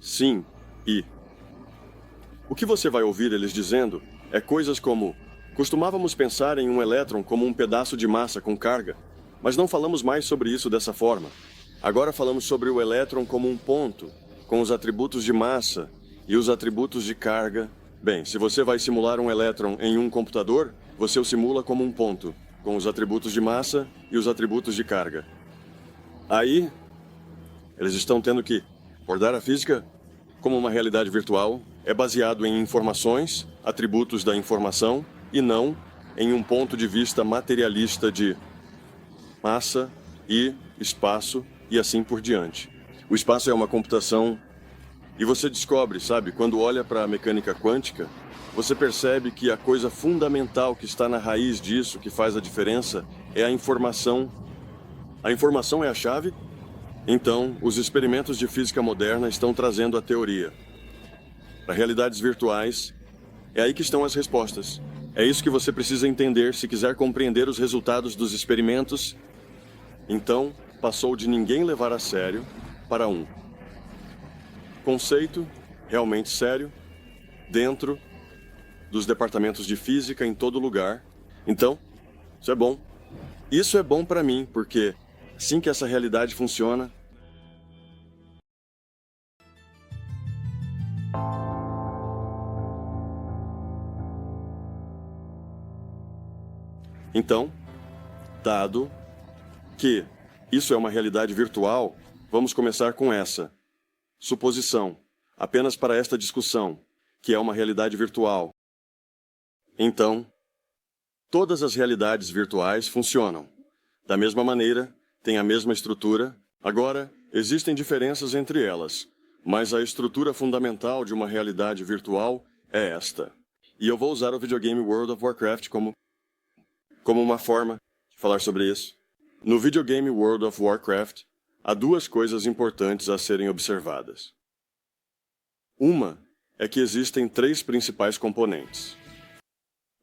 sim e. O que você vai ouvir eles dizendo é coisas como: costumávamos pensar em um elétron como um pedaço de massa com carga, mas não falamos mais sobre isso dessa forma. Agora falamos sobre o elétron como um ponto, com os atributos de massa e os atributos de carga. Bem, se você vai simular um elétron em um computador, você o simula como um ponto, com os atributos de massa e os atributos de carga. Aí, eles estão tendo que abordar a física como uma realidade virtual é baseado em informações, atributos da informação, e não em um ponto de vista materialista de massa e espaço e assim por diante. O espaço é uma computação e você descobre, sabe, quando olha para a mecânica quântica, você percebe que a coisa fundamental que está na raiz disso, que faz a diferença, é a informação. A informação é a chave? Então, os experimentos de física moderna estão trazendo a teoria. Para realidades virtuais, é aí que estão as respostas. É isso que você precisa entender se quiser compreender os resultados dos experimentos. Então, passou de ninguém levar a sério para um conceito realmente sério dentro dos departamentos de física em todo lugar. Então, isso é bom. Isso é bom para mim, porque assim que essa realidade funciona, então, dado que isso é uma realidade virtual, vamos começar com essa suposição, apenas para esta discussão, que é uma realidade virtual. Então, todas as realidades virtuais funcionam. Da mesma maneira, têm a mesma estrutura. Agora, existem diferenças entre elas, mas a estrutura fundamental de uma realidade virtual é esta. E eu vou usar o videogame World of Warcraft como uma forma de falar sobre isso. No videogame World of Warcraft, há duas coisas importantes a serem observadas. Uma é que existem três principais componentes.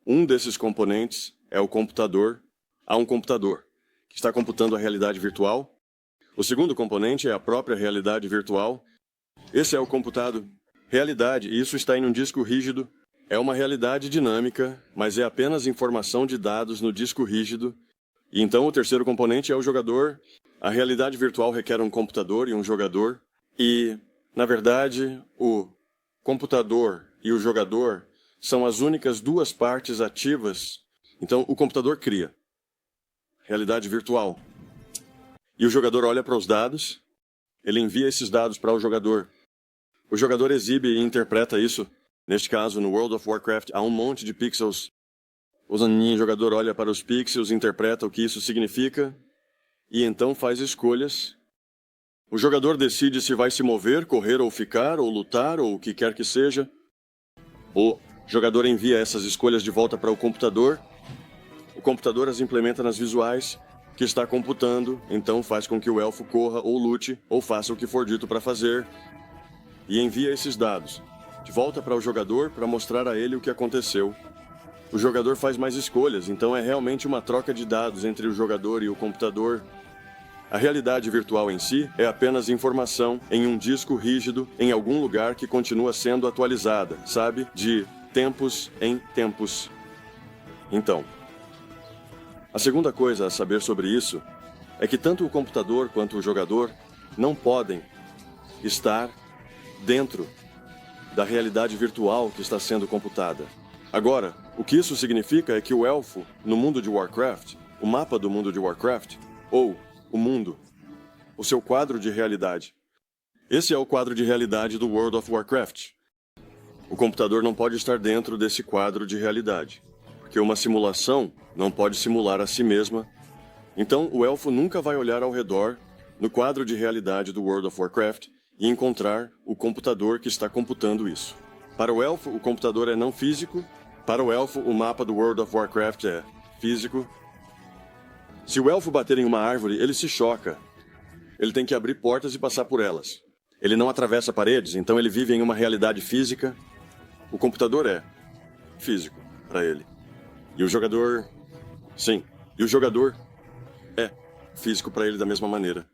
Um desses componentes é o computador. Há um computador que está computando a realidade virtual. O segundo componente é a própria realidade virtual. Esse é o computado. Realidade, e isso está em um disco rígido. É uma realidade dinâmica, mas é apenas informação de dados no disco rígido. E então o terceiro componente é o jogador. A realidade virtual requer um computador e um jogador. E, na verdade, o computador e o jogador são as únicas duas partes ativas. Então, o computador cria realidade virtual. E o jogador olha para os dados, ele envia esses dados para o jogador. O jogador exibe e interpreta isso. Neste caso, no World of Warcraft, há um monte de pixels. O jogador olha para os pixels, interpreta o que isso significa, e então faz escolhas. O jogador decide se vai se mover, correr ou ficar, ou lutar, ou o que quer que seja. O jogador envia essas escolhas de volta para o computador. O computador as implementa nas visuais, que está computando, então faz com que o elfo corra ou lute, ou faça o que for dito para fazer, e envia esses dados de volta para o jogador para mostrar a ele o que aconteceu. O jogador faz mais escolhas, então é realmente uma troca de dados entre o jogador e o computador. A realidade virtual em si é apenas informação em um disco rígido em algum lugar que continua sendo atualizada, sabe? De tempos em tempos. Então, a segunda coisa a saber sobre isso é que tanto o computador quanto o jogador não podem estar dentro da realidade virtual que está sendo computada. Agora, o que isso significa é que o elfo, no mundo de Warcraft, o mapa do mundo de Warcraft, ou o mundo, o seu quadro de realidade. Esse é o quadro de realidade do World of Warcraft. O computador não pode estar dentro desse quadro de realidade, porque uma simulação não pode simular a si mesma. Então, o elfo nunca vai olhar ao redor, no quadro de realidade do World of Warcraft, e encontrar o computador que está computando isso. Para o elfo, o computador é não físico. Para o elfo, o mapa do World of Warcraft é físico. Se o elfo bater em uma árvore, ele se choca. Ele tem que abrir portas e passar por elas. Ele não atravessa paredes, então ele vive em uma realidade física. O computador é físico para ele. E o jogador... Sim, e o jogador é físico para ele da mesma maneira.